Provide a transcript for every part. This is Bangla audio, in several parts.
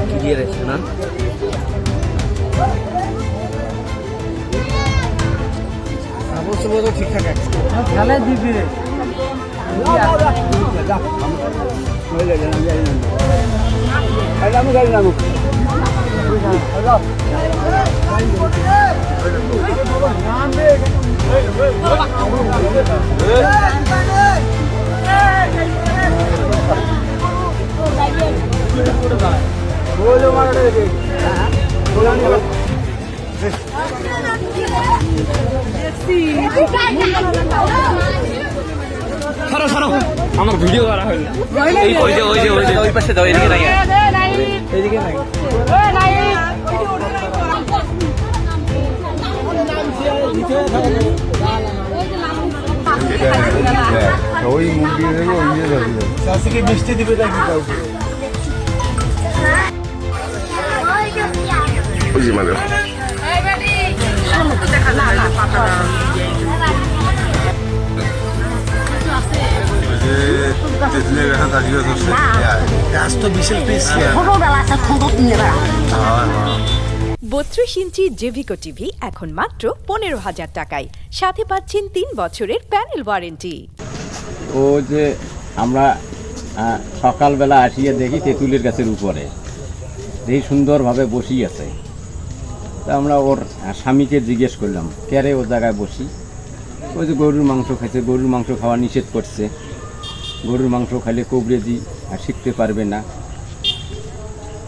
ক্লিয়ার আছে না? ঠিকঠাক আছে খেলায় দিবি আমার ভিডিও করা হয় না। ওই পাশে দাও, এদিকে নাই, এদিকে নাই। ওই মুরগি চাষিকে মিষ্টি দিবে নাকি কাউকে? গাছ তো বিশাল পিস। 32 ইঞ্চি জেভিকো টিভি এখন মাত্র 15,000 টাকায়, সাথে পাচ্ছেন 3 বছরের প্যানেল ওয়ারেন্টি। ও যে আমরা সকালবেলা আসিয়া দেখি তেঁতুলের গাছের উপরে এই সুন্দরভাবে বসিয়ে আছে। তা আমরা ওর স্বামীকে জিজ্ঞেস করলাম, ক্যারে ও জায়গায় বসি? ওই যে গরুর মাংস খাইছে, গরুর মাংস খাওয়া নিষেধ করছে, গরুর মাংস খাইলে কবরেজি শিখতে পারবে না,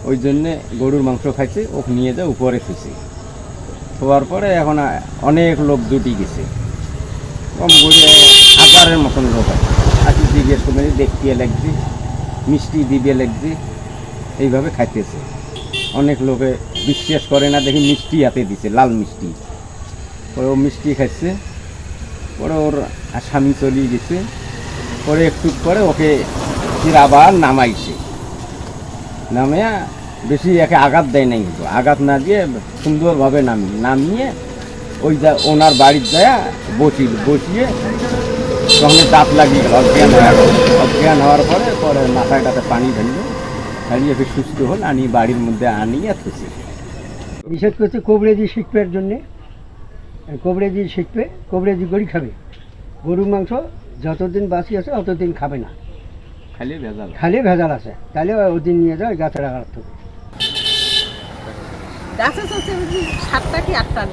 ওই জন্যে গরুর মাংস খাইছে, ওকে নিয়ে যা উপরে খুঁজছে। খোয়ার পরে এখন অনেক লোক জুটি গেছে, কম করে 1000-এর মতন লোক আছে। আজকে জিজ্ঞেস করবে দেখতে লাগছে, মিষ্টি দিবে লাগছে, এইভাবে খাইতেছে। অনেক লোকে বিশ্বাস করে না দেখি মিষ্টি হাতে দিছে, লাল মিষ্টি। পরে ও মিষ্টি খাইছে, পরে ওর স্বামী চলিয়ে গেছে। পরে একটু পরে ওকে ফির আবার নামাইছে, নামিয়া বেশি একে আঘাত দেয় নাই, কিন্তু আঘাত না দিয়ে সুন্দরভাবে নামিয়ে ওই ওনার বাড়ির যায় বসিয়ে তখন দাঁত লাগিয়ে গেল। অজ্ঞান হওয়ার পরে মাথায় টাতে পানি ঢালিয়ে ফের সুস্থ হল, আনি বাড়ির মধ্যে আনিয়ে থুছি। নিষেধ করছে কবরেজি শিখবের জন্যে, কবরেজি শিখবে, কবরেজি গড়ি খাবে, গরুর মাংস যতদিন বাঁচি আছে অতদিন খাবে না, খালি ভেজাল আছে। তাহলে ওদিন নিয়ে যায় গাছের আঘাত থেকে। গাছে চলছে 7টা কি 8টা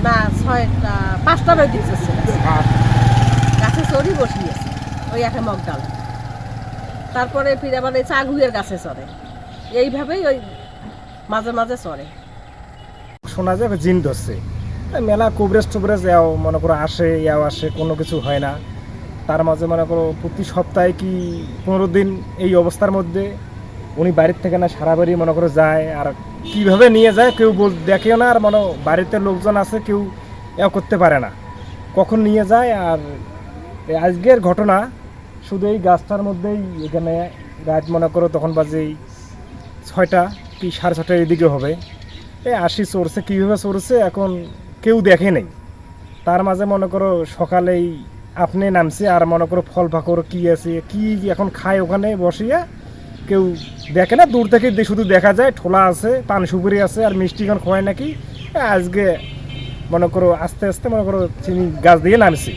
না 6টা 5টা বেজে দিয়েছে, গাছে চড়ি বসিয়েছে ওই একে মগ ডাল। তারপরে ফিরে আবার এই চাগুয়ের গাছে চড়ে, এইভাবেই ওই মাঝে মাঝে চড়ে। শোনা যায় জিন ধরছে, মেলা কবরেজ টবরেজ যাও মনে করো আসে, আসে, কোনো কিছু হয় না। তার মাঝে মনে করো প্রতি সপ্তাহে কি 15 দিন এই অবস্থার মধ্যে উনি বাড়ির থেকে না সারা বাড়ি মনে করো যায়। আর কীভাবে নিয়ে যায় কেউ দেখেও না, আর মনে বাড়িতে লোকজন আছে কেউ করতে পারে না কখন নিয়ে যায়। আর আজকের ঘটনা শুধু এই গাছটার মধ্যেই, এখানে রাত মনে করো তখন বাজে 6টা কি 6:30 এদিকে হবে, আসি চড়ছে, কীভাবে চড়ছে এখন কেউ দেখে নেই। তার মাঝে মনে করো সকালেই আপনি নামছে, আর মনে করো ফল ফাকর কী আছে কি এখন খায় ওখানে বসিয়া, কেউ দেখে না, দূর থেকে শুধু দেখা যায় ঠোলা আছে, পান সুপুরি আছে, আর মিষ্টি এখন খোয়ায় নাকি। আজকে মনে করো আস্তে আস্তে মনে করো চিনি গাছ দিয়ে নামছে।